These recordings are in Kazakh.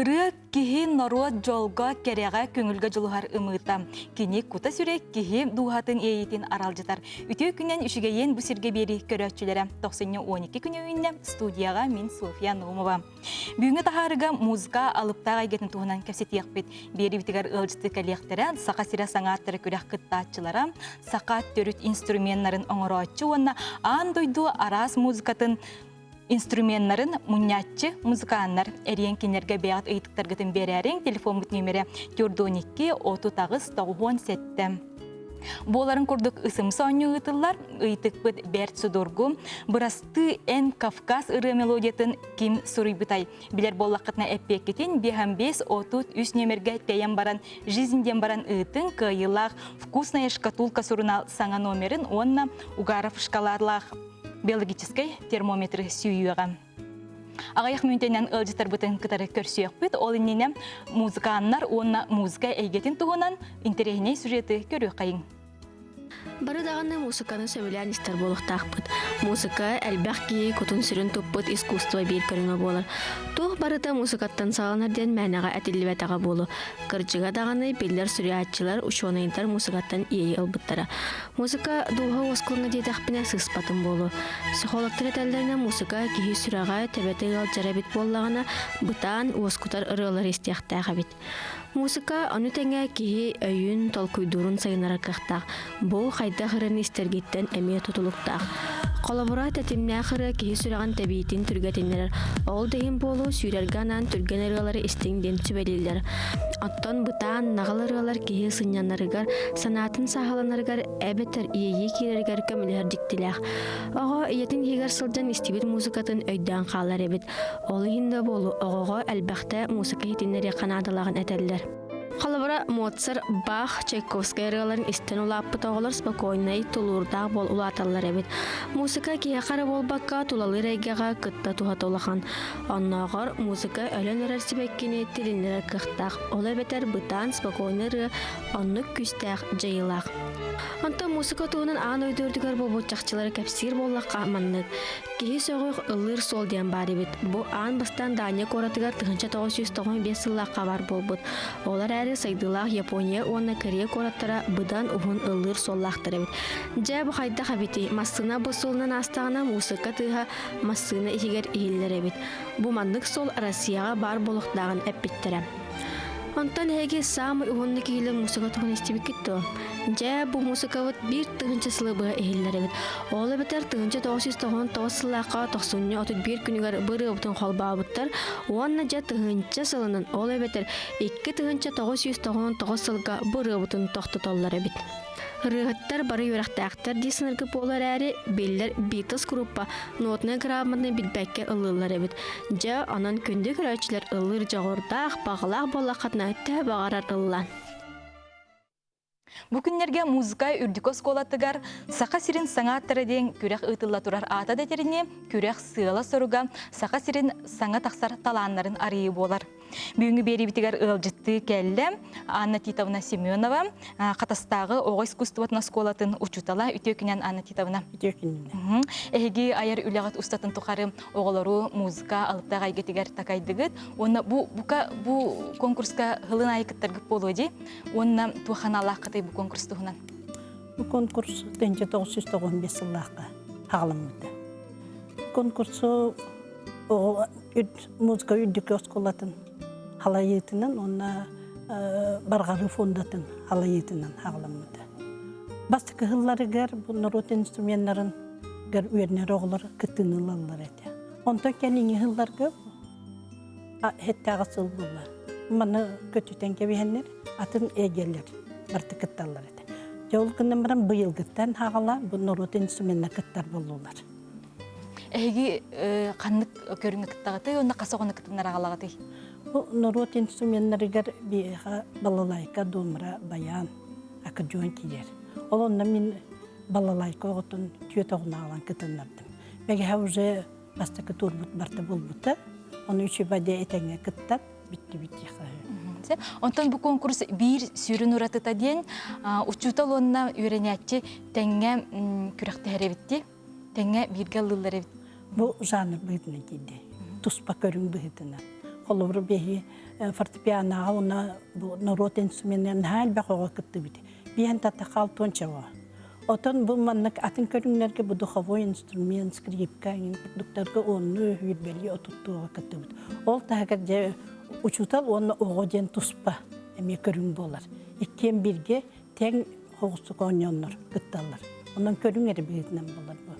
Ыры кихи народ жолга керега көңүлгө жылухар ымыта. Кини кута сүрек кихи дуhатын эйитин аралжытар. Үтө күнен үшігейен бұсірге бері көрөтчілері. 90-12 күн өйінне студияға мен София Наумова. Бүгінгі тахарыға музыка алыптаға гетін туғынан кәпсетияқ бет. Бері бітігар ылжыты кәлияқтері, сақа сиря саңаттары көрек қыттатчылары, сақа төріт инструментнарын оңыратчы онна аан дойду арас музыкатын инструменттарын мұнятчы музыкандар әрен кенерге бәғат ұйттықтарғытын берәрен телефон бұт нөмірі 412-30-97. Боларын көрдік ысым соңы ұйтылар, ұйтық бұд бәрт судоргу, бұрасты ән Кавказ ұры мелодиятын ким сұрый бұтай. Білер боллаққытына әппек кетін 5-30-3 нөмірге тәйен баран, жизньден баран ұйтын кайылақ, вкусная шкатулка сұрынал саңа номерін, онна угаров шкаларлақ. Биологический термометр сүйіға. Ағаяқ мүнтенен ылжытар бұтын кітары көрсүйек бұд, ол иннене музыканнар онна музыка әйгетін тұғынан интерегіне сюжеті көрі қайын. Бары дағаны музыканы сөйлән істер болықтақ бұд. Музыка әлбәқ кейі күтін сүрін тұппыд искусство бейір көріңі болыр. Тух барыда музыкаттан сағанарден мәнәға әтілі бәтіға болу. Кырчыға дағаны белдер сүріатчылар ұшуанайынтар музыкаттан ие албыттара. Музыка дуға осқылыңа дейдәқпіне сыспатын болу. Психологтар әтәлдеріне музыка кейі сүраға тәбәті ғал жарабит боллағына бұтан осқутар ұрылар істияқтаға бит. Музыка аны тәңе кейі өйін толкуйдурын сайынара қақтақ. Бұл қайда қырын істергеттен әме тұтылықтақ. Қолабыра тәтімне қыры кейі сұраған тәбейтін түргетінлер. Ол дейін болу сүйрерганан түрген ұрылары істеңден түбәлелер. Оттон бұтан нағыл ұрылар кейі сынянарығар, санатын сағаланарығар әбетір иеге керергер көмілер диктіләқ. Оға иетін егер сылдан істебет музыкатын өйден қалар әбет. Олы хинді болу оғаға әлбәқті музыка хетінлері қанадылағын әтәлілер. Қалабыра Моцарт, Бах, Чайковский ырыларын істен улаппыт оғылар спокойнай тулурдақ бол улаталар әбет. Музыка кие қары болбаққа тулалы рәйгеға кытта туға толақан. Оннағыр музыка өлен өрәрсібәккені тілінлер қықтақ. Ол әбетер бұтан спокойныры онны күстәқ жайылақ. Онта музыка туғынан аң өйдөрдігер бұл бұтчақчылары кәпсир боллаққа аманнық. Кейі соғық ылыр сол ден бар ебет. Бұл аң бастан Дания коратығар 1995 сыллаққа бар бол бұд. Олар әрі сайдылақ Япония, онна Корея кораттара бұдан ұғын ылыр соллақтыр ебет. Жа бұл қайда қабеті, массына бұл солынан астағына музыка тұға массына егер ейлер ебет. Бұл мандық сол Россияға бар болықтағын әппеттірі. Онтан әге самы ұғынны кейлі музыка тұғын істебек кетті. Жа бұл музыка бұд бір тұғынчы сылыбыға әйелер әбет. Олы бітер тұғынчы 999 сылаққа 91 күнігер бірі бұтын қолба бұттар. Онна жа тұғынчы сылының олы бітер 2 тұғынчы 999 сылға бірі бұтын тоқты толлар әбет. Рыгаттар бары юрақтақтар дейсініргі болар әрі белдер Beatles группа нотны грамманы бітбәкке ылылар әбет. Жа анан күнді көрәчілер ылыр жағырдақ бағылақ болақатына тәбі ағарар ылылан. Бүкінлерге музыка үрдікі сколаттығар сақа сирин саңа аттары ден күрек ұйтылла тұрар ата дәтеріне күрек сыйла соруға сақа сирин саңа тақсар таланларын арайы болар. Бүгінгі бері бітігер ұлжытты кәлі Анна Титовна Семенова қатастағы оғы искусствотына сколатын ұчутала үтекінен Анна Титовна. Үтекінен. Әйгі айар үліғат ұстатын тұқары оғылару музыка алыптағы айгетігер такайдығыд. Оны бұл конкурска ғылын айкыттарғып болу де, оны туғаналақ қытай бұл конкурс тұғынан. Бұл конкурс 1995 жыллаққа ғалымды. Конкурсу музыка үддікі осколатын халайетінен, оны барғары фондатын халайетінен ғалымды. Бастықы ғыллары гәр, бұл народ инструментларын гәр үйернер оғылар күттінілалар әді. Онтан кәніңі ғыллар көп, әттіға сыл бұлар. Маны көтітен кәбейенлер, атын әгелер, барты күтталар әді. Жауыл күннен бірін бұйыл күттен ғала, бұл народ инструментлер күттар болулар. Әйгі қанық көріңі күттағыты, онда қасоғыны күттінлер ағалағыты? Народ инструментлерігер бейға балалайка, домыра, баян, аккордеон кейер. Ол онда мен балалайка оғытын түйет оғына ағалан күттінлердім. Мәге уже бастықы турбут барты болбуты, оны үші бәде етеңе күттап, бітті-бітті қағай. Онтан бұл конкурс бір сүйрін ұратыта ден, ұчутал онына үйренетчі тәңе күректі әребітті, тәңе бірге лылар әбітті. Бұл жанр бұғытына кейді, тұспа көрің бұғытына. холовру беги фортепианоға она народ инструментен хәлбә қоға кытты бит. Биен тата халтон чава. Отон бу маннык атын көрүннәргә бу духовой инструмент, скрипка, продуктларга онны хүлбәли отуттуга кытты бит. Ол тагыр же учутал онны огоден туспа эме көрүн болар. Иккен бирге тең хогусу коньоннор кытталар. Ондан көрүнгәр бигинен болар бу.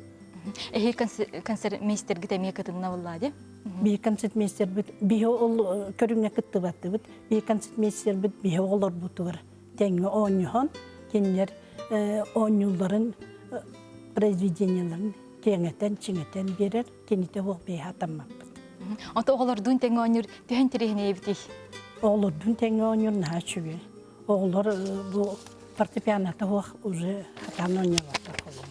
Концертмейстер гитеме кытынна буллади. Би концертмейстер бит би ол көрүнгә кытты батты бит. Би концертмейстер бит би олор бутур. Теңе оньхон кеннер оньюларын произведенияларын кеңетен чиңетен берер. Кените ол бей хатаммаппыт. Ото оголордун тең оньюр төһөн тирехне бити. Оголордун тең оньюр начуге. Оголор бу фортепианода уже хатаноньялар холор.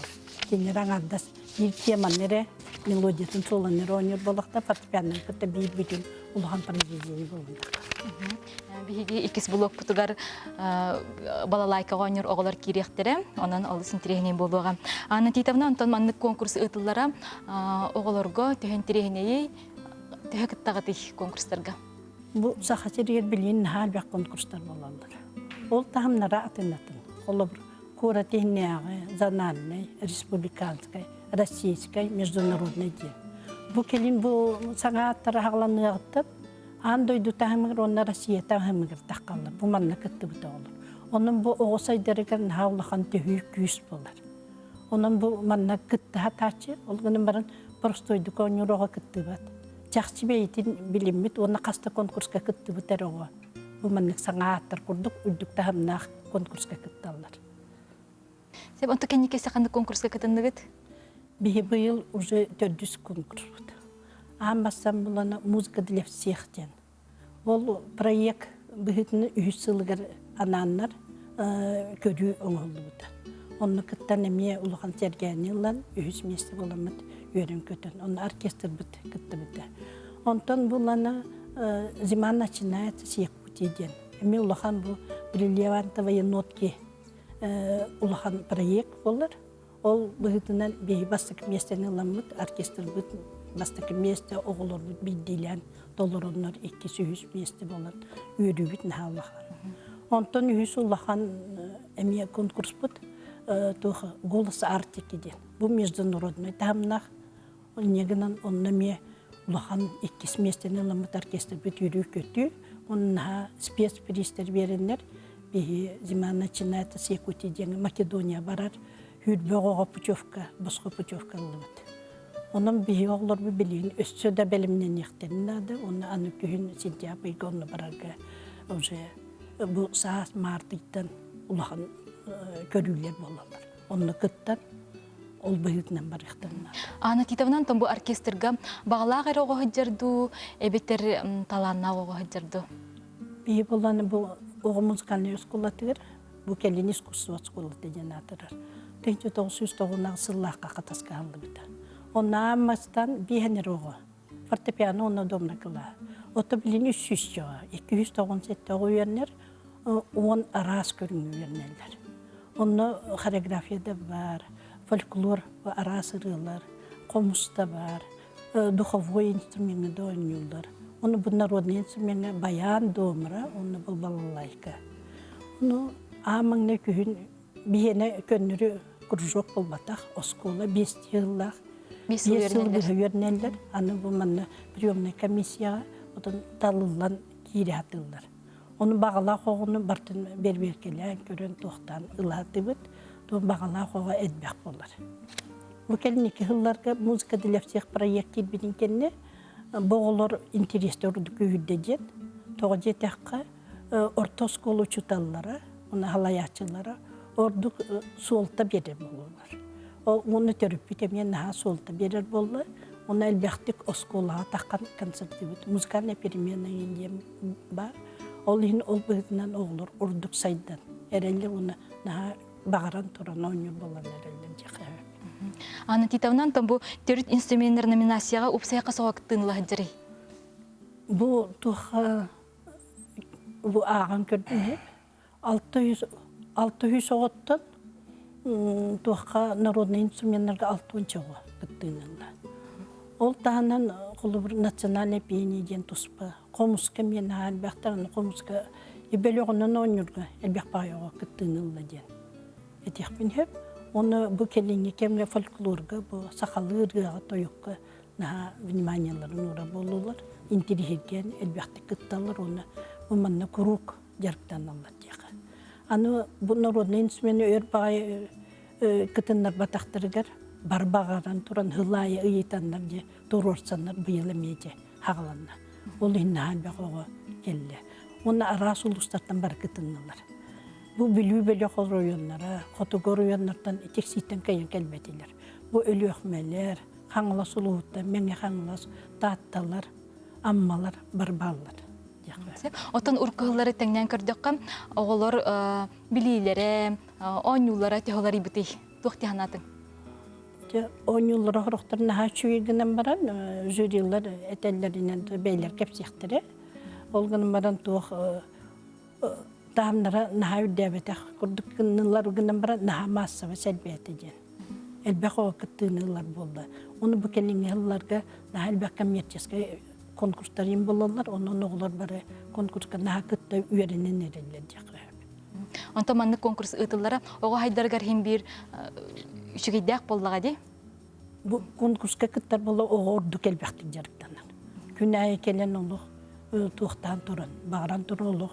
Кеннер аңардас bir temanere melodiyatın solanları oynuyor balıkta fortepiyanın kıta bir bütün uluhan paralizini bulundu. Биһиги икис блок путугар балалайка ойнор оголор кирехтере, онан алысын тирехне болуга. Аны титавна онтон маннык конкурс ытыллара оголорго төһөн тирехнеи төһөкыттагы конкурстарга. Бу сахачырыр билин хал бак конкурстар болалар. Ол тахымнара атынатын. Холобр кура технеяга, занальный, республиканский, российский, международный день. Бу келин бу саңааттар хагланыгыттып андойду тахымыр онна Россия тахымыр таққалар. Бу манна кытты бут олар. Onun bu oğusaydarıgan havlahan tühük küs bolar. Onun bu manna kıttı hataçı, olgunun barın prostoydu konyuroğa kıttı bat. Çakçı beytin bilimit, ona kasta konkurska kıttı butar oğa. Bu mannak sana attar kurduk, üldük tahamnaq konkurska kıttallar. Seb onto kenike sakanda konkurska kıtındıgıt? Bihi bu yıl уже 400 konkurs bud. Ambassam bulana muzika dilef siyahten. Ol proyekt bihitini 3 yılgar ananlar körü oğuldu buda. Onu kıttan emiye uluğan sergeni yıllan 3 mesle bulamad yörün kötün. Onu orkestr bud kıttı buda. Ondan bulana zaman начинает siyah butiden. Emi uluğan bu бриллиантовые нотки uluğan proyekt olur. Ol bihitinden bir bastık mesleğini yıllanmad orkestr bud bastık mesle oğulur bud bildilen dolar onlar 200 mesle bulan yürü bud nahavlağan. Ondan Hüsullah'ın emiye konkurs bud, голос артики ден. Bu международный тамнах, негинен он emiye улахан 2 местен ламат оркестр бит yürü kötü. Onunla спецпристер verenler bir zaman начинает с Якутии Makedoniya barar. Hüdböğe Puçovka, Bosqa Puçovka lıbıt. Onun bir oğlar bir bilin, üstü de belimden yıktırındadı. Onu anıkühün sentiyapıyla onu bararga. Bu saat martıktan ulağın körüller bolalar. Onu kıttan ol bıyıktan barıqtanlar. Ana titavnan tam bu orkestrga bağlağı roğu hıcırdu, ebeter talanna roğu hıcırdu. Bir bolanı bu oğu muzikalni öskulatıgır. Bu kelin iskusu öskulatıgır janatırır. 1990 sıllıqqa qataska aldı bita. Ona amastan bir roğu. Fortepiano onu domna kıla. Oto bilin 300 joğa. 297 oğu yönler. 10 aras görünüyor yönler. Onu koreografiyada var. Folklor ve aras ırılar. Komusta var. Dуховой инструментinde oynuyorlar. Onu bu народный инструмент bayan domra. Onu bu balalayka. Onu amın ne kühün bihene könürü kurjok bulbataq. Oskola 5 yıllar. 5 yıl yönler. Anı bu manna priyomna komissiya odan talıllan kiri atıllar. Onu bağla qoğunu bartın berberkelen körün toxtan ılatı bit. Don bağla qoğa edbək bolar. Bu kelin 2 yıllarga muzika dilefsiyaq proyekt bilin kenne boğulur intereste urdu köyüddecet. Toğajet eqqa orta skolu çutallara, ona halayatçılara orduk solta berer bolurlar. Onu törüp bitemeyen daha solta berer bollar. Onu elbəktik oskolağa taqqan konserti bit. Muzikalne perimena indiyem var. Olin ol bıhıtınan oğulur orduk saydan. Erelle onu daha bağıran turan oynuyor bolan erelle ceqe. Ana titavnan tam bu төрт инструментler номинацияға upsayqa soğuktığınla hıcırı. Bu tuha bu ağan gördün hep 600 oğuttan tuha народный инструментlerga 6 çoğu gıttığınla. Ol dağınan qulu bir nasyonalne piyeni den tuspa Komuşka men elbaqtan komuşka ibelog'undan oynurga elbaq bayoga kıttığınılla diyen. Etiyaq bin hep onu bu kelinge kemge folklorga bu sakalırga toyukka naha vниманияларын ура болулар. Интерихерген elbaqta kıttalar onu bu manna kuruk jarıktan allat diyaqa. Аны bu народный инструмент örbağı kıtınlar bataqtırıgar barbağaran turan hılaya ıyıtanlar diye durursanlar bıyılı mece hağlanlar. Olu hinna halbaq oğa kelle. Onu aras uluslardan bar kıtınlar. Bu bilü böyle koruyanlara, koruyanlardan teksitten kayan kelbetiler. Bu ölü ökmeler, hanılas uluğutta, menge hanılas, dağıttalar, ammalar, barbarlar. Отон уркылары тәңнән көрдөккән оголор билиләре, оңюлары тәһолары бити. Тохти ханатын. On yıllara horuklarına ha çüyügünden baran, jüriler etellerinden beyler kepsiyektere. Olgunun baran tuğ dağımlara naha üddebete kurduk nıllar ugunden baran naha massa ve selbiyete diyen. Elbek o kıttığı nıllar buldu. Onu bu kelin yıllarga naha elbek kamiyetçeske konkurslarıyım bulurlar. Onun oğullar bara konkurska naha kıtta üyerinin nereliler diye. Онта манны конкурс ытыллара ого хайдаргар хим бир үчүгейдәк боллага ди. Bu konkurska kıttar bolu oğurduk elbektik jarıktanlar. Günay kelen olu tuğtan turun, bağıran turun olu.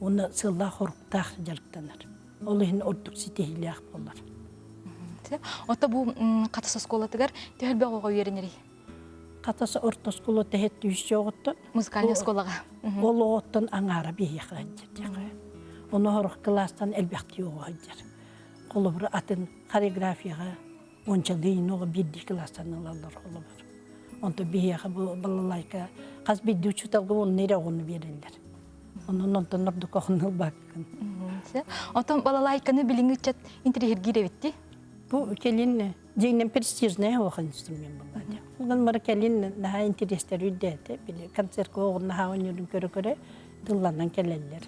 Onu sığla horuktaq jarıktanlar. Oluhin orduk sitehiliyaq bollar. Онта бу катаса сколатыгар төһөлбө ого үйренери. Katası orta skolu tehet düşü oğuttu. Музыкальный сколага. Olu oğuttun anara bir yıkı hacır. Onu horuk klastan elbekti oğu hacır. Kolu bir atın koreografiyaga onca deyin oğu birdi klastan alalır kolu bir. Onta bir yıkı bu balalayka kaz bir düçü talgı onu nere onu verirler. Onun ondan orduk oğunu bakın. Онта балалайканы билиңичет интерьер гиребитти. Bu kelin Ceynep prestijne oğun instrument bunlar. Ondan mara kelin daha interesleri üddete. Bili konser koğun daha oynuyordum köre dıllanan kelleller.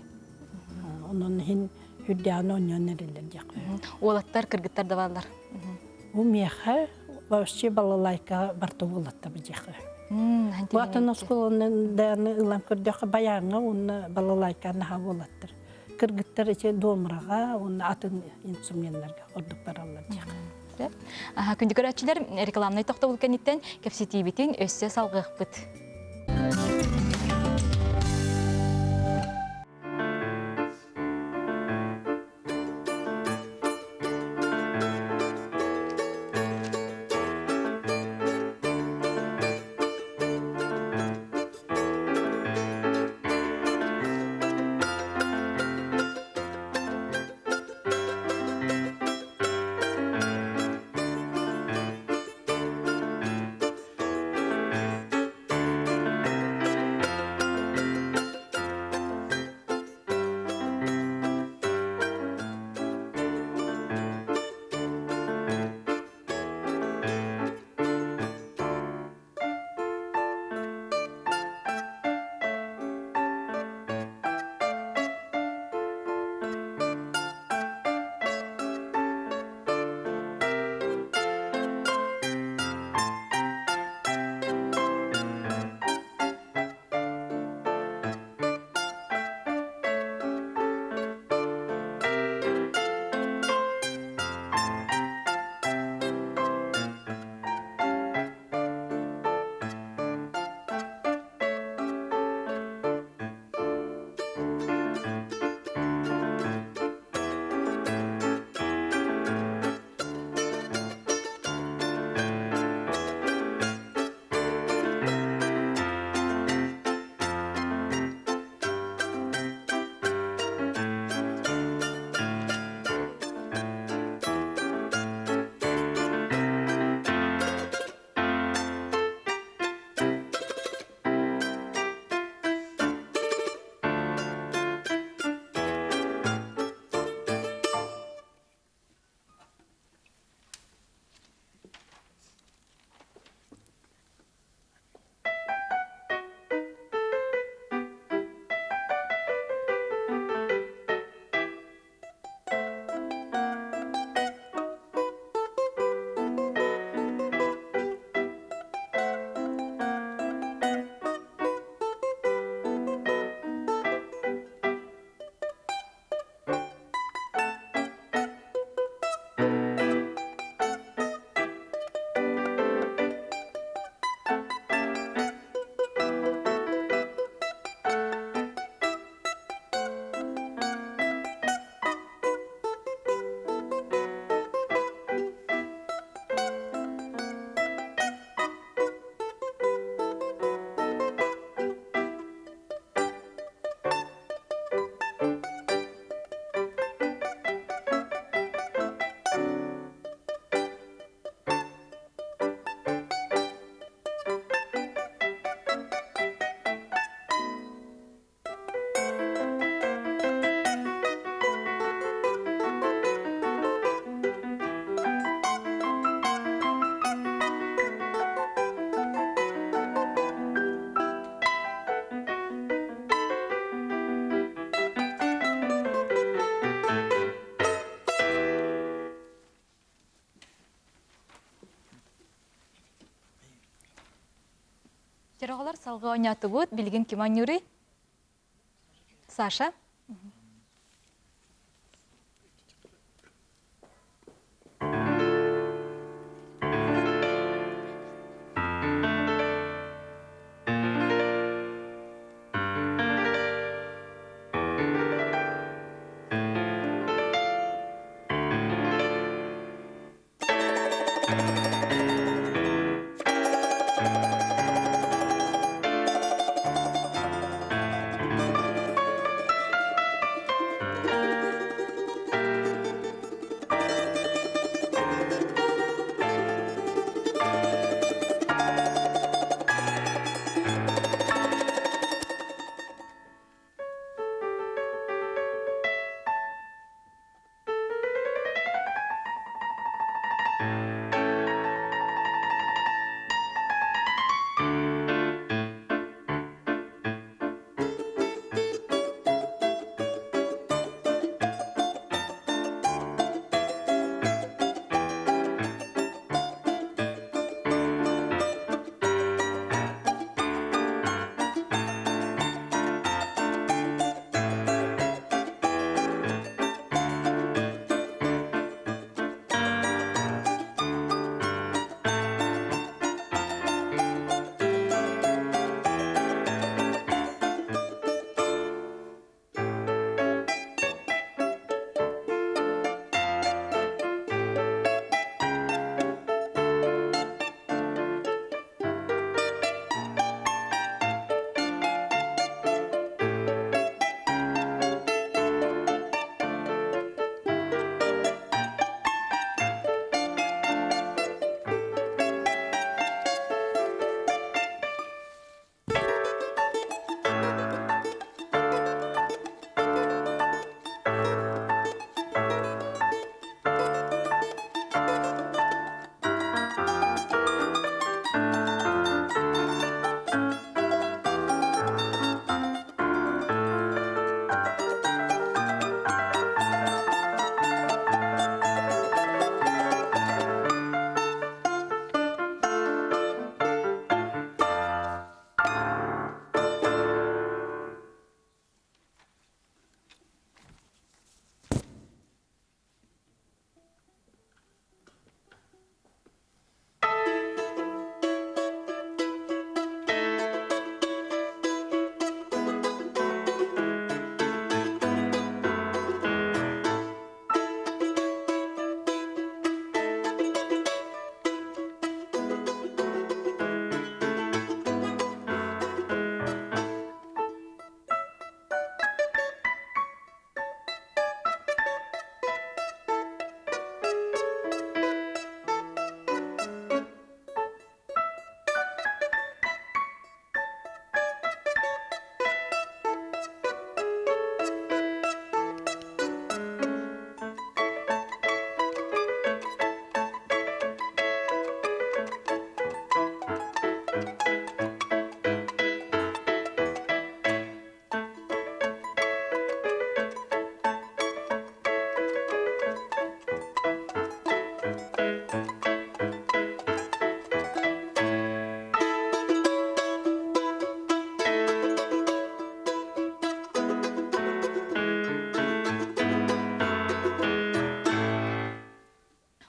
Onun hin hüdyanı oynayan nereler diye. Олаттар кыргыттар да балдар. Bu miyaha вообще балалайка барты olatta bir diye. Bu atan oskolunun dağını ılan kördüğü bayanı onu balalayka'nı ha olattır. Kırgıtlar içe domrağa onu atın instrumentlerge orduk barallar diye. Күндү көрәтчилер рекламный тохта булган иттен кепситибитин өссө салгыкпыт. Жарагалар салга ойнаты бут, билген ким анюрый? Саша.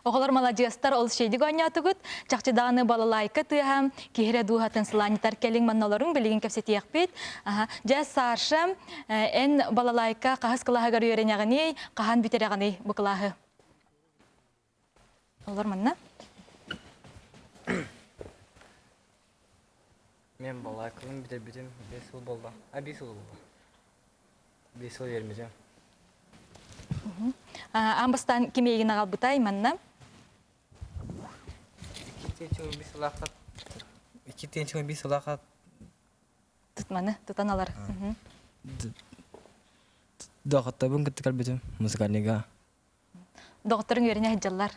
Оғылар молодежстар ол шейдік ойнатығыт, чақчыдағыны балалайка тыхам, кейірі дуғатын сыланитар келің манналарын білеген кәпсеті яқпет. Жас саршам, ән балалайка қағыз қылағығар үйренеғіне, қаған бітереғіне бұқылағы. Олар манна? Мен балалайкалың бітер-бітем 5 жыл болды. 5 жыл болды. 5 жыл ермезем. Амбастан кемейгін ағал бұтай манна? 2 тенчіңі 5 жыл ақат. Тұтманы, тұтан алар. Доғытта бұн күтті кәлбетім, музыкальныға. Доғыттырың өріне әджалар.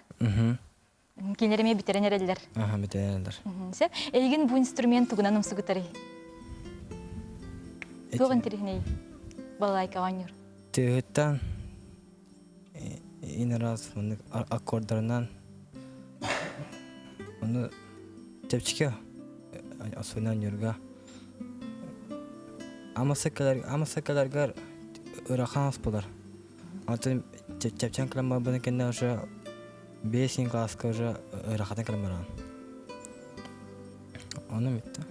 Кенереме бітерен әрелдер. Бітерен әрелдер. Әйген бұл инструмент тұғынан ұмсы күтары? Тұғын тірігіней балалайка ғаныр? Түйіттен ені раз аккордарынан оны тепчіке осойнан юрга. Амасакаларгар ырахан аспылар. Атын чапчан калама баны кенде уже 5 класска уже ырахатын каламаран. Оны битти.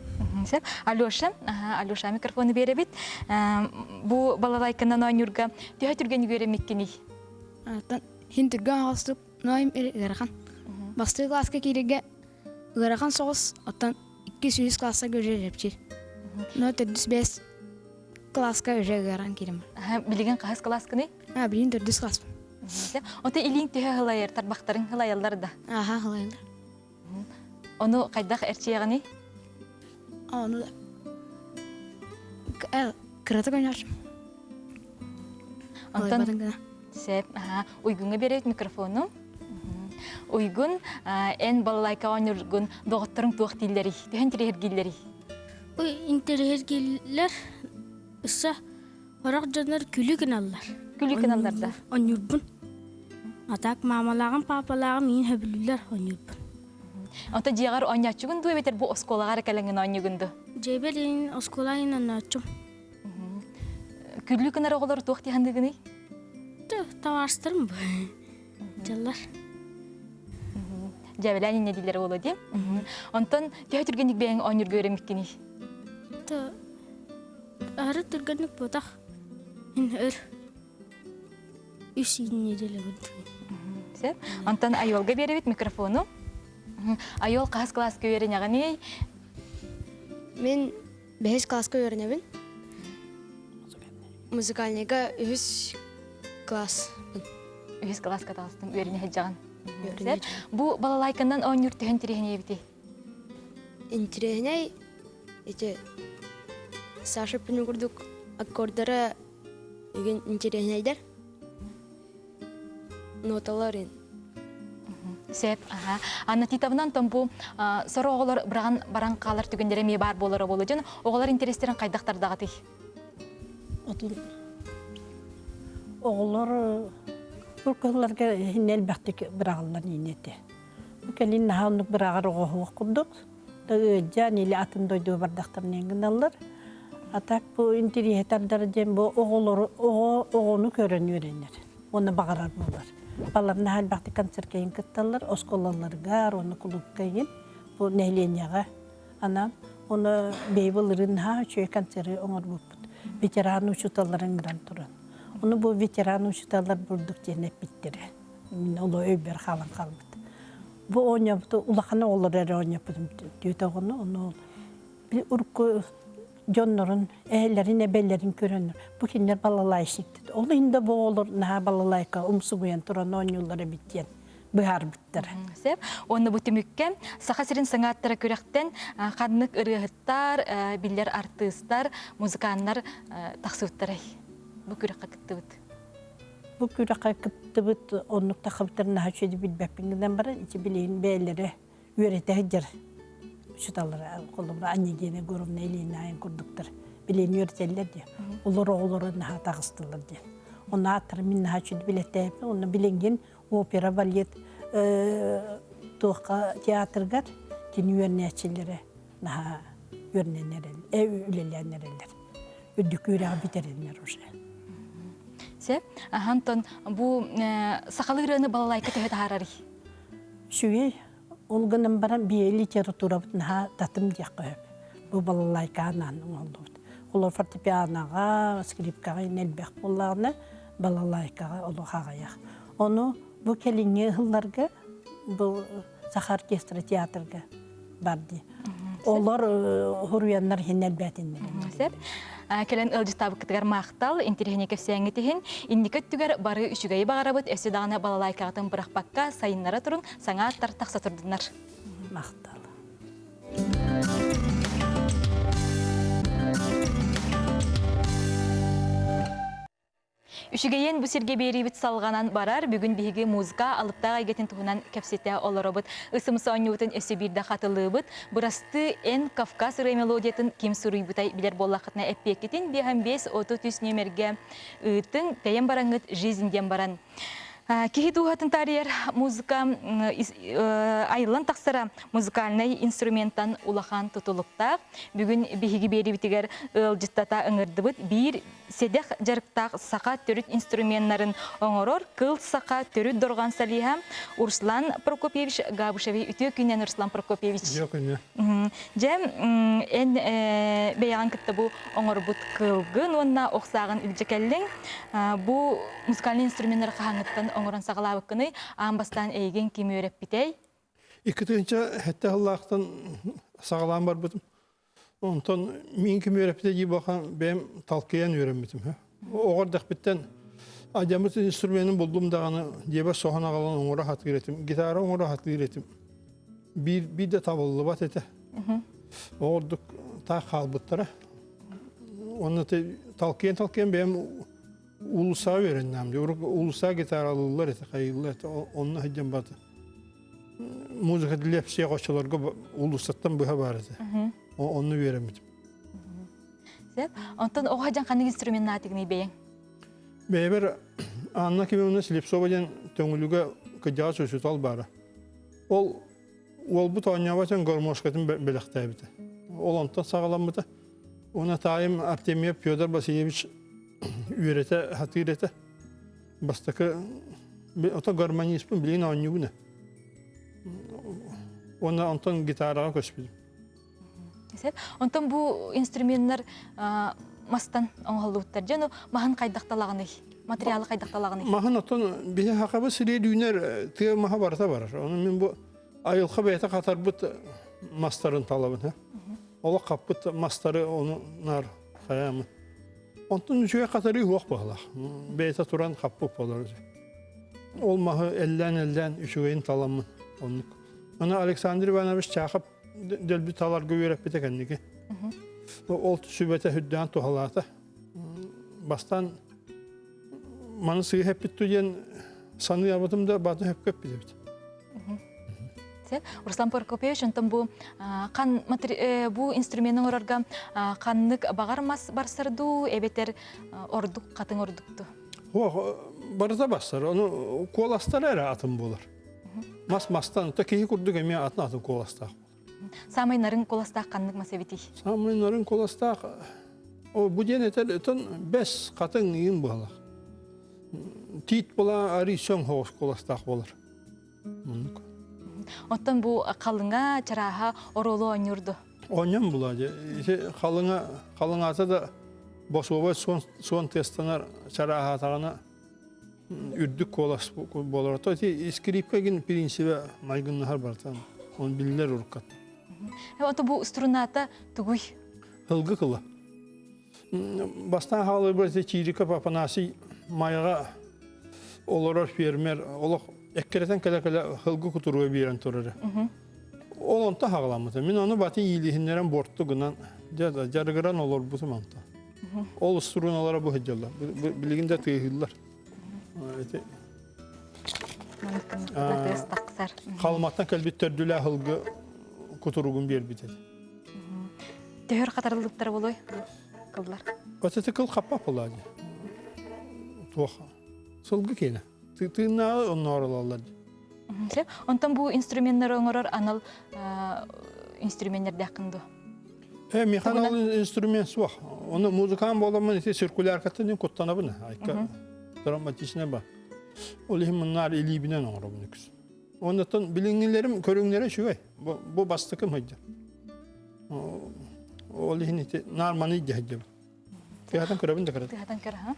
Алёша, Алёша микрофону беребит. Бу балалайкынан ойнурга төһө түрген үйренмеккени. Хин түрген ағастық нойым ырахан. Басты класска киреге ырахан соғыс оттан 200 класса көже жепчир. Но 405 класска өже ырахан кирем. Билеген кахас классканы? Билин 400 класс. Онта илин төһө хылайыр, тарбақтарын хылайаллар да. Аха, хылайалар. Оны кайдах эрчияганы? Onu da kırata oynar. Антон сеп, уйгунга берет микрофону. Уйгун эн балалайка ойнургун доғыттырың туақ тилleri, төһөн тирергиллери. Интерьергиллер issa орақ жанар күлі каналлар. Күлі каналларда. Ойнурбун. Атак мамалағын, папалағын мен хөбілілер ойнурбун. Онта жиғар ойнячугун дуе бетер бу осколағар кәліңін ойнугунду. Жебелин осколайын ойначум. Күлі канар оғылар туақ тихандығыны? Таварстырым бу. Жаллар. Жабелән ине дилер олы дем. Онтан төһө түргенник бәйін ойнур көреміккені? Ары түргенник ботақ. Мен өр. Үс ине деле Сеп. Онтан айолга беребет микрофону. Айол қас класска үйренегені? Мен 5 класска үйренебін. Музыкальныйга 3 класс. 3 класска талыстың үйренеге жағын. Бу балалайкандан ойнур төһөн тирехіне бити? Интересней, эти Саша Пенегурдук аккордары еген интереснейдер. Ноталарын. Сеп, Анна Титовнан там бу соры оғылар баран қалар түгендері ме бар болары болу жан, оғылар интерестерін қайдақтардағаты? Оғылар Burkalarga hinnel baktik bırağlar inete. Bukalin nahanlık bırağır oğu kurduk. Can ile atın doyduğu bardaktar nenginallar. Atak bu intiriyetarlar jem bu oğunu körün öğrenir. Onu bağırar bular. Balar nahal baktik kanserkeyin kıttallar. Oskolallar gar, onu kulukkeyin. Bu nehliyenyağa. Anam onu beybaların ha şöyle kanseri onar buput. Veteran uçutalların gran turan. Onu bu veteran uçutallar bulduk cennet bittire. Onu öber halan kalmadı. Bu oynayıptı, ulakana olur ere oynayıptı diyordu onu. Bir urku jonların, ehlerin, ebellerin körünür. Bu kinler balalayışıktı. Olayında bu olur, naha balalayka, umsu buyan turan oynayolları bittiyen. Bihar bittir. Sep, onu bu tümükken, sakasirin sanatlara körekten, kanlık ırıhıttar, biller artistlar, muzikanlar taksıvıttarı. Bu kürek kakıttı bıt. Bu kürek kakıttı bıt, onluk takıvıttarına haçöydü bilbepinginden bari, içi bileğin beyleri üreteye gir. Şutalara, kolumda annegene, gorumna, eleyine ayın kurduklar. Bileğin üreteller diye. Olur naha takıstılar diye. Onu atır minna haçöydü bileteye, onu bilengin opera, balet, tuğka, tiyatrgar, dini yönetçilere naha yönlenler, ülelenler. Üddük yüreği biterenler o şey. Sep, Anton, bu sakalıgrını balalayka töhöt harari? Şüye, olganın baran bir literatura naha tatım diye koyup. Bu balalayka ananın oldu. Olur fortepianoga, skripkaga, nelbek bullarına balalaykaga olu hağayak. Onu bu kelinge hıllarga, bu Sakar Orkestra tiyatrga bardı. Onlar huryanlar hinnelbetinler. Sep, kelen ılcı tabı kıtıgar maqtal, interihine köfseyenge tihin, indiket tüger barı üçügeyi bağırabıt, ösü dağına balalaykagatın bırakbakka sayınlara turun, sana tartaqsa turdunlar. Maqtal. Үшігейен bu sirge beribit salganan barar, bugün bihigi muzika alıptağa getin tuhunan kepsete olarobut, ısımsı oynuyutun ösü birde katılığıbıt, burastı en Kafkas melodiyetin kim suruyubutay biler bollaqıtına eppekitin, bihem 5-30 nömerge ıtın, teyen barangıt jizinden baran. Кихи дуғатын тарьер музыка айылын тақсыра музыкальный инструментан улахан тұтылықта. Бүгін бігігі бері бітігер ұлжыттата ұңырдыбыт бір седеқ жарықтақ сақа түріт инструменттарын оңырор, кыл сақа түріт дорған салиха Урслан Прокопьевич Габушеви, үтіе күнен Урслан Прокопьевич. Жоқ, не. Жем, ән бейаған күтті бұл оңыр бұт кылғын, онна оқсағын үлжекелің. Бұл музыкальный инструменттар қағаңыттан оңырын сағылабы күні, амбастан әйген кемі өреп бітей. Икітінші әтті Аллахтан сағалам бар бұтым. Онтан мен кемі өреп бітей баққан бәйім талқиян өрем бітім. Оғырдақ біттен Adamıt instrümanını buldum dağını diye soğan ağalan onlara hat giretim. Gitarı onlara hat giretim. Bir de tavallı bat ete. Olduk ta kalbıtlara. Onu da talkiyen benim ulusa öğrendim. Ulusa gitarlılar ete kayıtlar. Onunla hacım batı. Müzik dili hepsiye koşularga ulusattan bu haber ete. Onu öğrenmedim. Ondan o hacım kanı instrümanı atıgını beyin. Beyber anna kimi onu Slipsovadan töngülüge kıcağı sözü al bara. Ol bu tanıyavacan gormoşkatın belektaybıdı. Ol ondan sağlamıdı. Ona tayim Artemiev Pyotr Vasilievich üyerete hatırete. Bastaka ota garmani ismi bilin anıybunu. Ona ondan gitara koşpidi. Ondan bu instrümanlar mastan oğulutlar. Canı mahan kaydaktalağını, materyali kaydaktalağını. Mahan otan bir hakabı sıraya düğünler tığ maha barata var. Onun min bu ayılka beyte katar bıt mastarın talabın. Ola kapıt mastarı onu nar kayamı. Ondan üçüye katarı yuvaq bağlaq. Beyte turan kapı bağlar. Olmahı elden üçüyeyin talamın. Ona Aleksandr Ivanovich çağıp dölbü talar göverep bite kendiki. Oltu sübete hüdden tuhalata. Bastan manısı hep bittiğin sanı yapmadım da batı hep köp bite. Ruslan Prokopyevich ondan bu instrümanın orarga kanlık bağarmaz barsardu, ebeter orduk, katın orduktu. Barıza basar, onu kolastar era atım bolar. Mastan, ta kehi kurduk emi atın kolastar. Samayların kolastaq kanlık masebiti. Samayların kolastaq, bu diyen etel 5 katın yiyin bağlaq. Tit bola ari son hoş kolastaq bolar. Ondan bu kalınga çaraha orolu oynurdu. Oynam buladı. Kalınga ata da bosova son testanar çaraha tağına ürdük kolas bolar. Toti skripkagin prinsibe maygınlar bartan. Onu bilirler urkat. Ondan bu strunata tuguy. Hılgı kıla. Bastan halı bir çiğrika papanası mayağa olarak fermer olaq ekkereten kala hılgı kuturuğa biren torarı. Olan ta hağlamıdı. Min onu batı iyiliğinden borttu gınan jargıran olur bu zamanda. Ol strunalara bu hıcallar. Bilginde tığıllar. Kalmaktan kalbit tördüle hılgı kuturuğun bir bitedi. Tehör katarlılıkları buluy kıllar. Batı kıl kapap oladı. Tuğa. Sılgı kene. Tığınağı onun oralarlar. Ondan bu instrümanlar oğurur anıl instrümanlar dağındı. Mekanalı instrüman var. Onu müzikan bolamın ise sirküler katının kutlanabını. Ayka dramatisine bak. Olihim bunlar elibinen oğurur bunu kız. Ondan bilingilerim körünlere şu ay. Bu bastıkım hacı. Olihin ite narmanı hacı. Tiyatan kırabın da kırad. Tiyatan kırad ha?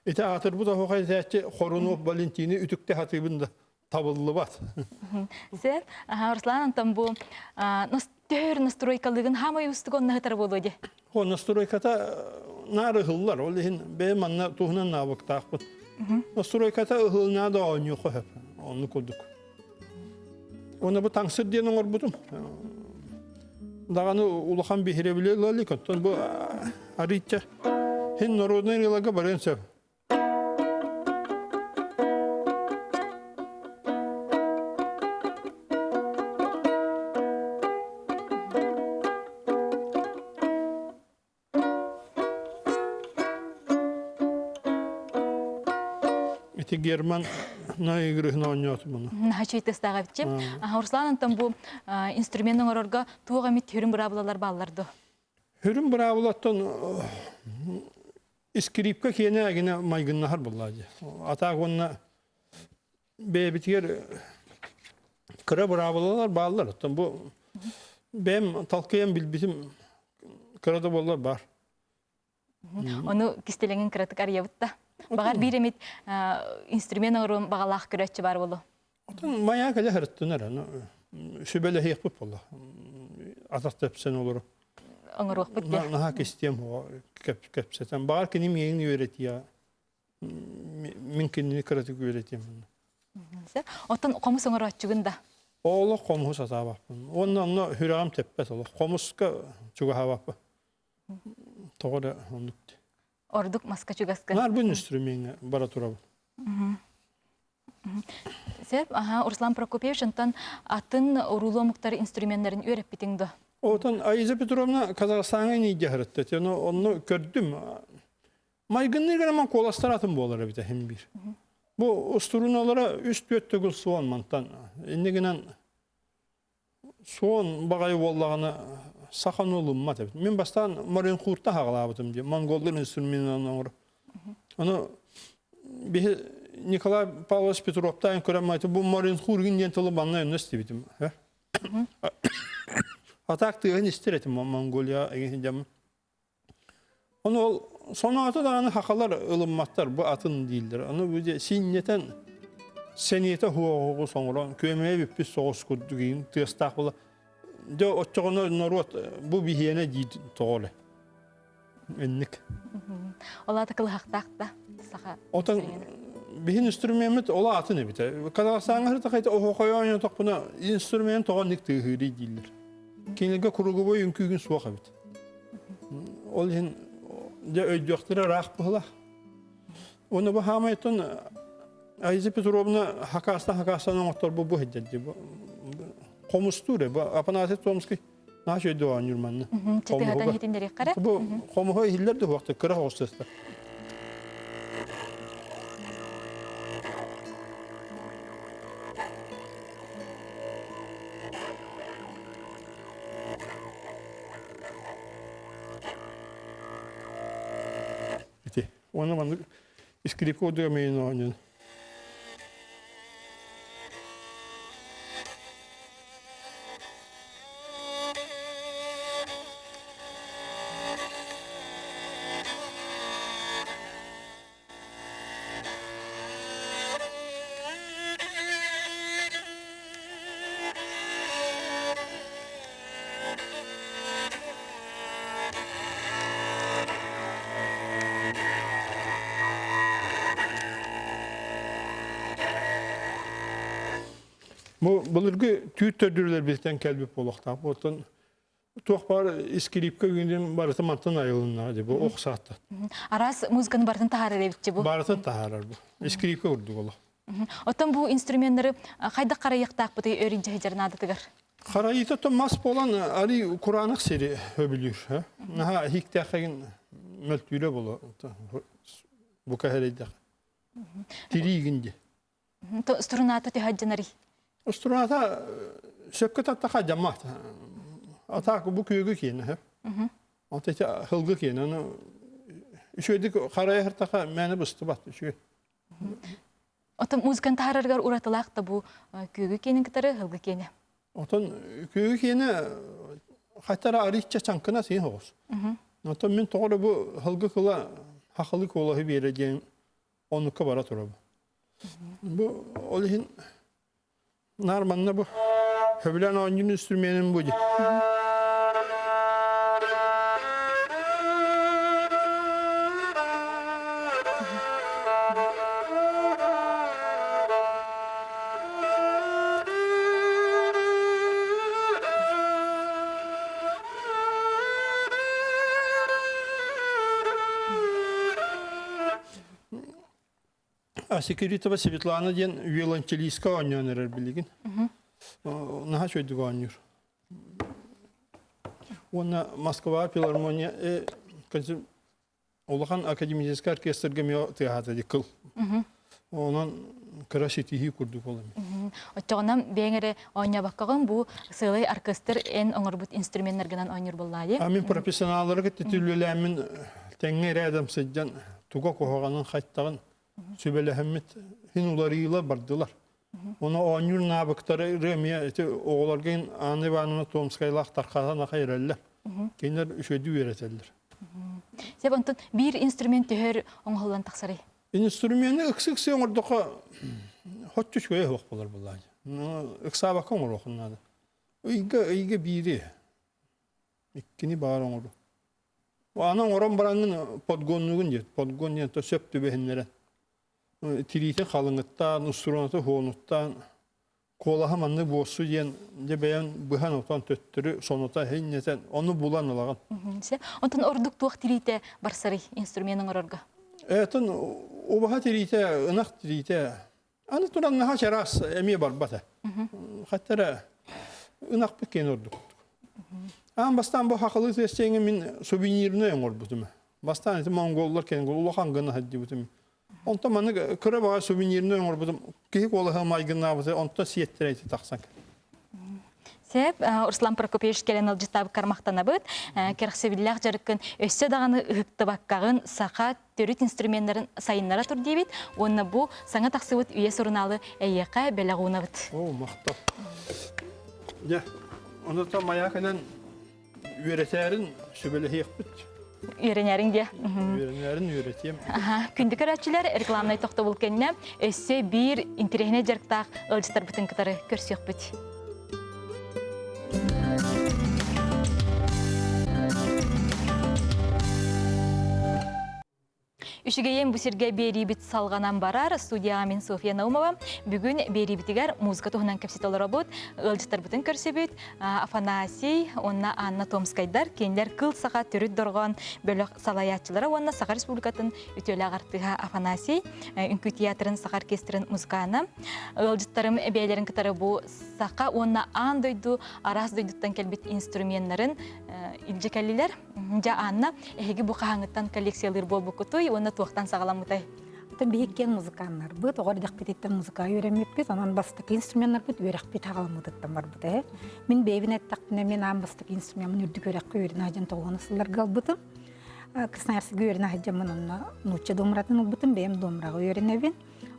Ete atır bu da hoqay zәтче Хорунов Валентины ütükte hatыбında табылы бат. Сер, Руслан антон бу төр настройкалыгын хамай устугон нахтар болуди. О настройката нары хыллар, ол ехин бәйім анна туғынан набықтақпын. Настройката ығылына да ойны қойып, оны көдік. Оны бұл таңсыр ден оңыр бұдым. Дағаны улахан бейхіре біле лалик, оттан бұл аритча. Хен народный релага барен сөп. Эти герман на игры гнонёт bunu. Хачуйты стагавчы. Руслан антон бу инструментның орорга туга мит хүрүм бурабылар балларды. Hürüm bıravulattın iskiripka kene gene maygınlar bulladı. Atak onunla bebitiyer kıra bıravulalar bağlılar. Bu benim talkayan bilbitim kırada bollar var. Onu kistelenin kıratık arayabıtta. Bağar bir emit instrument orun bağalaq kürətçi var bolu. Maya kaca hırıttınlar. Şübele heyip bolla. Atak tepsen olur. Оңыруq бутте. Naha kestem o kapseten. Bağır kenim yeni öğretiyor. Mümkün kıratık öğreteyim. Otan qomus oңыруatçugunda. Oğlu komus ata bakın. Ondan hürağım teppet olur. Komuska çok hava bak. Doğru onluk. Orduk maska çugaska. Nar bu instrümeni baratura bu. Sep, Ruslan Prokopyevич ontan atın urulo muhtarı instrumentlerin öğrep bitingdi. Otan Ayza Petrovna Kazakistan'a niye hırıttı? Onu gördüm. Maygınlar gene kolastar atın bu olara bir de hem bir. Bu usturunalara üst göttügül soğan mantan. İndi gene soğan bagayı bollağını sakan olunma tabi. Ben bastan Marin Kurt'ta hağlabadım diye. Mongolların instrümeninden olur. Onu bir Nikolay Pavlovich Petrov'tan köremeydi. Bu Marin Kurt'un yentili bana önüne bitim. Atak tığın isteretim Mongolia egin. Onu sonra atı da hakalar ılınmatlar bu atın değildir. Onu böyle sinneten seniyete hukuku sonra kömeye bir pis soğuz kurduğun tığıstak bula. De oçağına narot bu bihiyene değil doğru. Enlik. Ola takılı haqtaq da. Otan bihin instrument ola atı ne bite. Kazakistan'a hırta kayta o hokoyan buna instrument toğanlık tığırı değildir. Kendilerine kurugu boyu ünkü gün soğuk abit. Ol için de öydüktüre rağ bıhla. Onu bu hamayetun Ayza Petrovna Hakastan oğutlar bu hiddedi. Komusture, bu apanaset Tomski naş öydü o anjurmanını. Çetihatan hitinleri kara. Bu komuhu hiller de vakti kıra hostesler. Onu bana skripko dömeyin oynuyor. Bu bulurgu tüyt tördürler bizden kelbip olaqta. Otan toqpar iskripka gündem barıtı mantan ayılınlar bu oqsatı. Aras muzganı barıtın taharar evitçi bu. Barıtı taharar bu. Iskripka urdu ola. Otan bu instrumentleri qayda qarayıqtaq bu dey öğrenci hejarın adıtıgar. Qarayıta to mas bolan ali Kur'an'ıq seri höbülür. Naha hiktaqın möltüre bolu. Bu kahereydi. Tirigindi. Strunata tehajjanari. Usturata sökket attaqa jammat. Atak bu köygü kiyene hep. Ata hılgı kiyene onu şöyle qaraya hırtaqa məni bıstı bat. Otan muzgan taharargar uratılaq da bu köygü kiyenin kitarı hılgı kiyene. Otan köygü kiyene xatara arıqça çankına sen hoğuz. Otan men toğru bu hılgı kıla haqılık olahi vereceğim onlukka bara tura bu. Bu olihin narmanna bu höbülen oyuncunun instrümenin bu. Секретова Светлана ден виолончелистка ойнаныр билигин. Наха чөйдүк ойнур. Оны Москва филармония Улахан академический оркестрге мё театр дикыл. Онан краситихи курдук олам. Оттогонам беңере ойна баккаган бу сылый оркестр эн оңорбут инструменттергенен ойнур боллайы. Амин профессионалларга титуллөләмин теңге рядом сыджан туга коганын хаттагын Sübelehemmet hinularıyla bardılar. Ona oynuyor nabıkları remiye oğlargen anı vanına Tomskaylaq tarqadan hayırlar. Kendiler üşödü öğretirler. Sep ondan bir instrument tühür oңhollan taqsary. Instrumenti ıksıksı orduqa hotçu şöyle hoq bolar bular. Iksa bakam oxunnadı. Uyga biri. İkkini bar oңurdu. O anan oran baranın podgonluğun jet. Podgon jet söptü behenlere. Tirite kalınıttan, usurunatı hoğunuttan, kolaha manlı boğsu diyen de beyan bıhan otan töttürü sonuta heyneten onu bulan olağın. Ondan orduk tuğ tirite barsary instrumentin ororga. Etin o baha tirite, ınak tirite, anı turan naha çaras emiye barbata. Hatta ınak bükken orduk. Ama bastan bu hakalı testeğin min suvenirine yengor butum. Bastan eti Mongollar kendi uluğan gını haddi butum. Onta manı kıra bağa suvenirine yengor butum. Kihik olağı maygınna butum. Onta siyettireydi taksak. Sep Ruslan Prokopyevич kelen alcıtab karmaqtanabıt. Kerxsebillah jarıkkın össe dağını ıhıqtı bakkağın saqa törüt instrumentlerin sayınlara tur deybit. Onna bu sana taqsıbıt üye sorunalı eyyeqa belağunabıt. Oo, maqta. Ya, onda da mayakelen üreterin sübelehi yıqbıt. Ürenərin diye. Ürenərin üretiyem. Kündük öğretçiler reklamnay toxta bulkenine össe bir interehine jarıqtaq ılcıtar bütün kıtarı körsüyüqbıt. Üşügeyen bu sirge beribit salganan barar. Studiya min Sofya Naumova. Bugün beribitigar muzika tohunan kapsit olara bud. Ilcıtar bütün körsebit. Afanasiy, onna Anna Tomskaydar. Kendiler kıl sağa törüt dorgan bölük salayatçılara. Onna Sağa Respublikatın ütölü ağartığa Afanasiy. Ünkü tiyatrın Sağa Orkestrin muzikana. Ilcıtarım beylerin kıtarı bu sağa. Onna an doydu, aras doyduttan kelbit instrumentlerin ilcekelliler. Ja Anna, ehegi bu kahangıttan kolleksiyalar bol bu kutuy. Onna tuğtan sağlam mutay. Atan biyekкен музыканнар быт, оғар дәқпететтен музыка үйренмек бет, онан бастық инструменттар быт, үйрәқпет ағалам ұдыттан бар бұты. Мен бейбін әттіқтіне мен ан бастық инструмент үрдік үйрәққа үйрен ажан тоғыны сылар қал бұтым. Красноярск үйрен ажамын онна нуча домыратын бұтым, бейім домыраға үйрен әбен.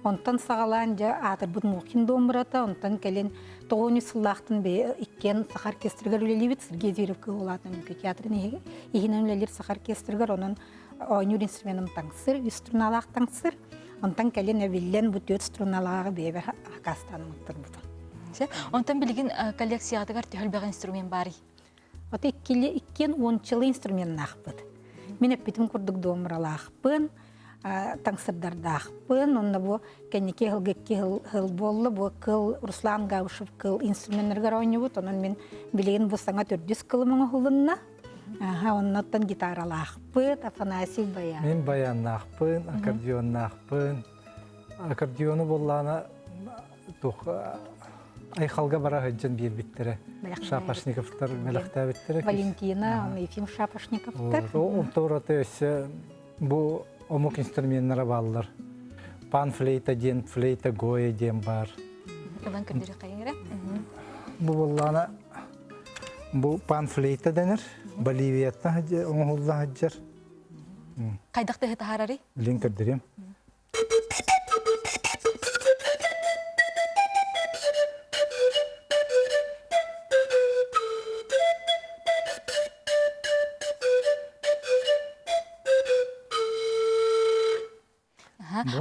Онтан сағалан жа атыр бұт мұқин домырата, онтан кәлен тоғыны сыллақтың бей иккен Sağa Orkestrgar үлелі бет, Сергей Зверевкі олатын мүкі театрын егінен үлелер Sağa Orkestrgar, онан ойнур инструментым таңсыр, үструналақ таңсыр, онтан кәлен әвелен бұт өт струналағы бейбі ақастаның ұттыр бұтын. Онтан білген коллекциядығар төхілбәғі инструмент бари? Ота иккен 10 инструментін ақпыд. Мен әппетім күрдік домыралы ақпын, таңсырдарды ақпын, онна бұ кәнеке хыл болы, бұ кыл Руслан Гаушев кыл инструменттергар ойны бұд, онан мен білген бұ саңа 400 кылымыңы хылынна. Оннаттан гитаралы ақпыд, Афанасий баян. Мен баянны ақпын, аккордеонны ақпын. Аккордеоны болланы айқалға бара ғыджан бер біттірі. Шапашниковтар мәліқті біттірі. Валентина, Ефим Шапашниковтар. Олтораты өсі бұл омық инструменттері балылар. Пан-флейта ден, флейта гоя ден бар. Иван көрдері қайыңыры? Бұл болланы бұл пан-флейта денір. Боливиятна оңғылда ғыджар. Қайдақты ғыты харары? Лен көрдерем.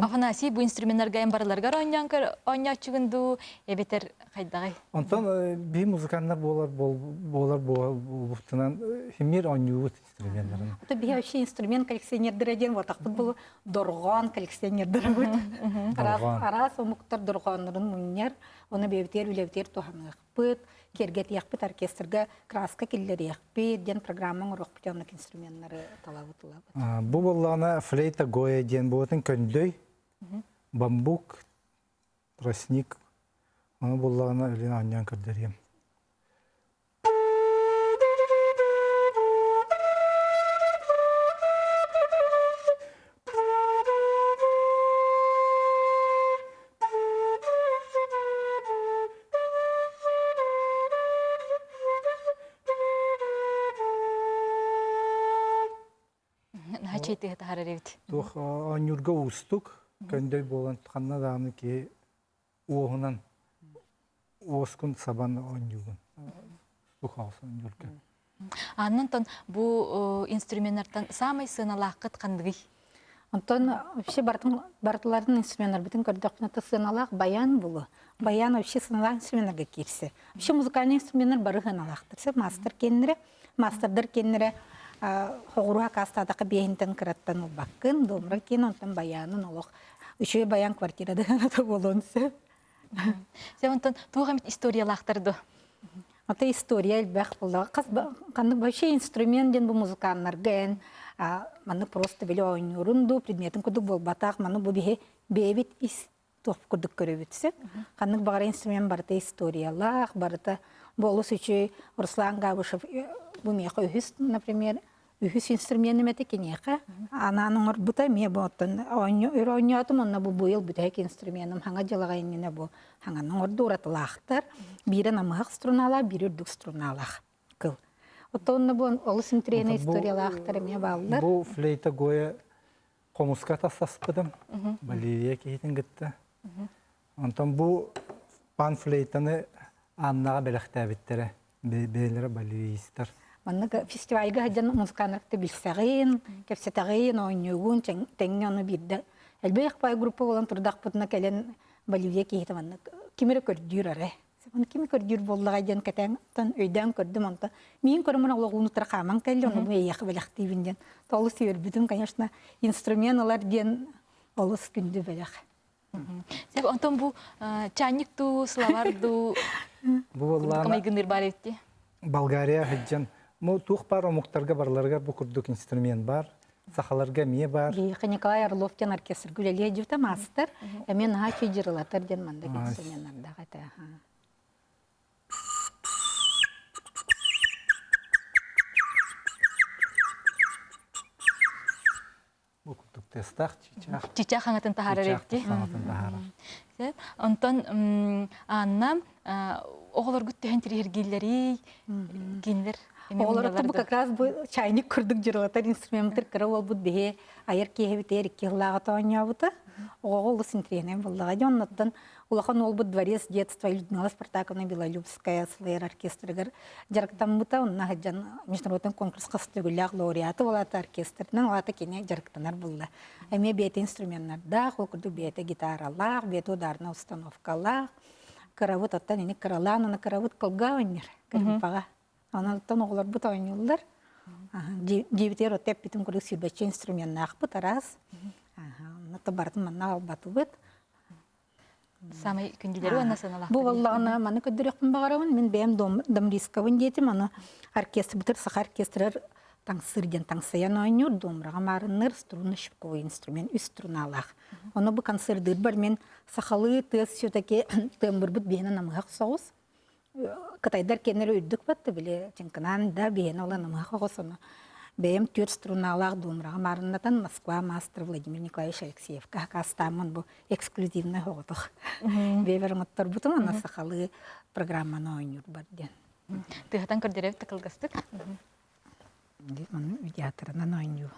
Афанасий бу инструменттарга эм бараларга ойнячыгынду эбетер хайдагай. Онтон би музыканнар болар буфтынан химир ойнуут инструменттарын. Это би вообще инструмент коллекционердер ден вот так был дорган коллекционердер вот. Арас омуктар дорганнарын муннер, оны бебтер туханак пыт, кергет яхпыт оркестрга краска киллер яхпыт ден программаң рок битәнлек инструментлары талабытыла. Бу боллана флейта гоя ден буатын көндөй, бамбук, тростник. Аны боллана элен аньян кырдырым. Хачейте это хараревит. Тух аньюрга устук, көндөй болан ханна даны ки оғынан оскун сабан аньюгун. Тух алсын аньюрга. Аннан бу инструменттардан самый сыналакыт кандыгы. Антон вообще бартылардың инструменттар битен көрдөкнөтө сыналак баян булу. Баян вообще сыналак инструменттерге кирсе. Вообще музыкальный инструменттер бары сыналактыр. Мастердер кеннере Хоғыруға қастадақы бейінтін кіраттан ұлбаққын, домра кен онтан баянын олық. Үші баян квартирады ғанаты болуынсы. Сен онтан туғамет историялақтырды. Ата история әлбәқ болды. Қанды вообще инструмент ден бұл музыканлар ген. Маны просто білі ойнырынды, предметін күдік бол батақ, маны бұл бейбет тоқ күдік көрі Қанды бағара инструмент барыта историялақ, барыта болыс үші Руслан Габышев бумеха үхіс, например, үхіс инструментіметі кенеха. Ананың орбыта ме боттын ойнятым, онна бұл бұйыл бүтәк инструментім. Хаңа жылаға еніне бұл. Хаңаның орды ұратылақтар. Бірі намығақ струнала, бірі үрдік струналақ. Кыл. Отта онна бұл олысын трені историялақтары ме балдар. Бұл флейта гоя қомысқа тастаспыдым. Боливия кейтін гітті. Онтан бұл пан флейтаны аннаға бәліқтәбіттері. Бейлері боливиистер. Манны фестивальга хаджан музыканлыкты билсәгин, кепсетагин, ойнугун, теңне аны бирде. Әлбәй якпай группа болан турдак бутна келен Боливия кейте манны. Кимере көрдүр аре. Мен ким көрдүр боллага ден кетен тан өйдән көрдүм анда. Мин көрмөн алгын утыр каман келе, аны бу як белактивинден. Толы сүйөр бүтүн, конечно, инструментлар ден олыс күндү белек. Сеп онтон бу чайникту, словарду камайгыныр бар етті. Болгария хаджан. Мо тух бар омуктарга барларга бу курдук инструмент бар. Сахаларга мие бар. Николай Орловтен оркестр гүлеле жүта мастер. Мен хачи жырлатыр ден манда инструментларда гата. Бу курдук тестах чичах. Чичах хаңатын тахарар етті. Онтон анна оғылар күттіген тірергейлері, кендер. Оғылар бұл как раз бұл чайник күрдік жырлатар инструменттер кірі ол бұл бе айыр кейбетер екі ғылаға тауыня бұты. Оғыл синтренен бұлдаға де оннаттан улахан ол бұл дворец детства Людмила Спартаковна Белолюбская слэйр оркестрігер жарықтан бұта. Онна хаджан международный конкурсқа стөгілләқ лауреаты олаты оркестрінің олаты кене жарықтанар бұлда. Әме беті инструменттарда, ол күрді беті гитаралақ, беті ударна установкалақ. Каравут аттан ені каралан, оны каравут кылға ойнер, кәрімпаға. Онаттан оғылар бұт ойнылдар. Дебетер отеп бітім күрі сүйбәтші инструментін ақпыт арас. Онатта бардың манна албаты бұт. Самай күнділері онна саналақ. Бұл Аллағына маны көддірекпін бағарамын. Мен бәйім домрисковын детім. Оны оркестр бұтыр, сақа оркестрер таңсырден таңсаян ойныр, домраға марыныр, струны шыпковый инструмент, үст струналақ. Оны бұл концердыр бар, мен сақалы тыз сөтәке тымбыр бұт бейіні намығақ соғыз. Қытайдар кенер өйдік бәтті біле, ченкінан да бейіні ола намығақ оғыз. Оны бәйім төр струналақ домраға марынатан Москва мастер Владимир Николаевич Алексеев. Қастамын бұл эксклюзивный оғытық. Бейбер мұттар бұтым, оны сақалы программаны ойныр бар ден. Тығатан көрдерев тақылғастық? Оны театрынан ойнıyor.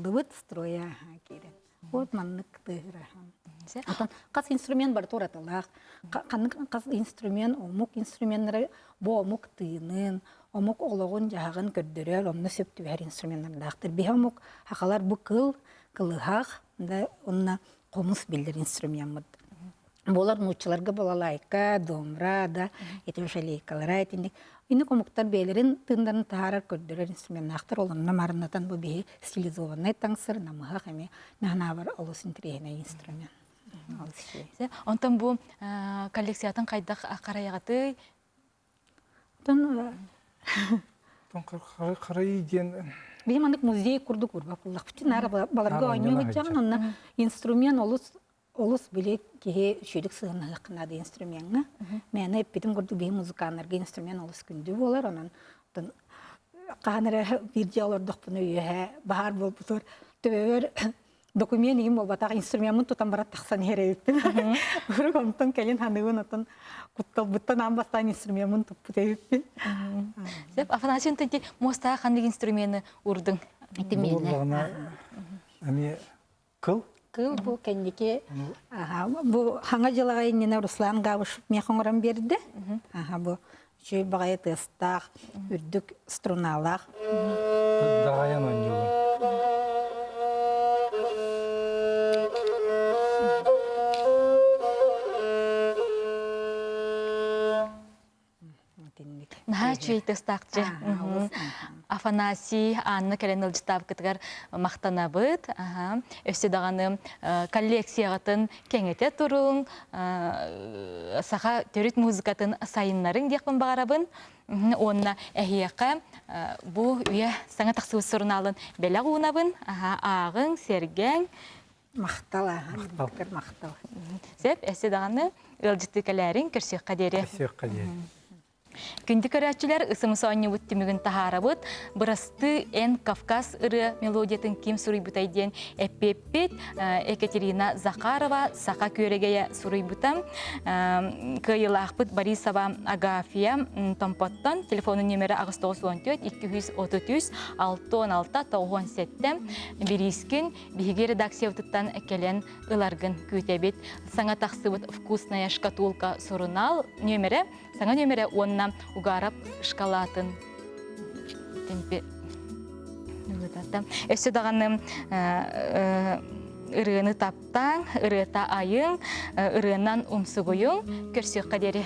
кылыбыт строя кире. Вот маннык тыгыра. Атан кас инструмент бар тураталах. Кас инструмент, омук инструменттары бу омук тыынын, омук ологун жагын көрдөрөр, онны сөптүбөр инструменттардактыр. Бе омук хакалар бу кылыхак да онна комус билдер инструмент. Болар муччаларга балалайка, домра да, этөшелейкалар айтындык. Ини комуктар бейлерин тындарын таарар көрдөрөр инструменттактыр. Олонна марынатан бу бе стилизованный таңсыр, намыха хами нахнавар олус интрегене инструмент. Онтан бу коллекциятын кайдак караягаты? Тон Қарай ден... Бейм андык музей курдук урба куллак. Бүтін ары баларга ойнуга жагын, онна инструмент олус билек кеге шүйдік сығынығы қынады инструментна. Мәні эппетім курдук бейм музыканларга инструмент олус күнді болар, онан қағаныры бирде олардық бұны үйе, бағар бол бұтыр, төбер документ егім бол батақ инструментмін тұтан барат тақсан ерейіппін. Үрік онтан кәлін ханығын отын құттал бұттан амбастан инструментмін тұппыт eyipпін. Афанасий Антонти мостаға қандық инструменті ұрдың? Бұлағына әме қыл? Кыл бұл кәндеке, бұл хаңа жылаға еніне Руслан Гавыш меқоңырын берді. Бұл жөй бағайы тыстақ, үрдік струналақ. Дағаян ойнуға. Наха чөйті стақчы. Афанасий Анна кәрен ылжытап кітігер мақтанабыд. Өсі дағаны коллекциягатын кәңете тұрың, саға төрет музыкатын сайынларын декпін бағарабын. Онна әхияққа бұл үйе саңа тақсығы сұрыналын бәлі ғуынабын. Ағың, сергең. Мақтал, мақтал. Сәп, әсі дағаны ылжыты кәләрін көрсек қадері. Көрсек қадері. Күнді көрәтчілер ысымысы ойны өттімігін тахарабыд, бұрасты ән Кавказ ұры мелодиятын кем сұрый бұтайден әппеппет Екатерина Захарова сақа көрегея сұрый бұтам. Күйілақпыт Борисова Агафия Томпоттан, телефонын нөмірі ағыз 914-233-616-97 берискін бігеге редакция ұтыттан әкелен ұларғын көтебет. Саңа тақсыбыт вкусная шкатулка сұрынал нөмірі, саңа нөмірі онна угарап шкалатын темпе өсі дағаны ұрыны таптан, ұрыта айың, ұрынан ұмсығыйың көрсек қадері.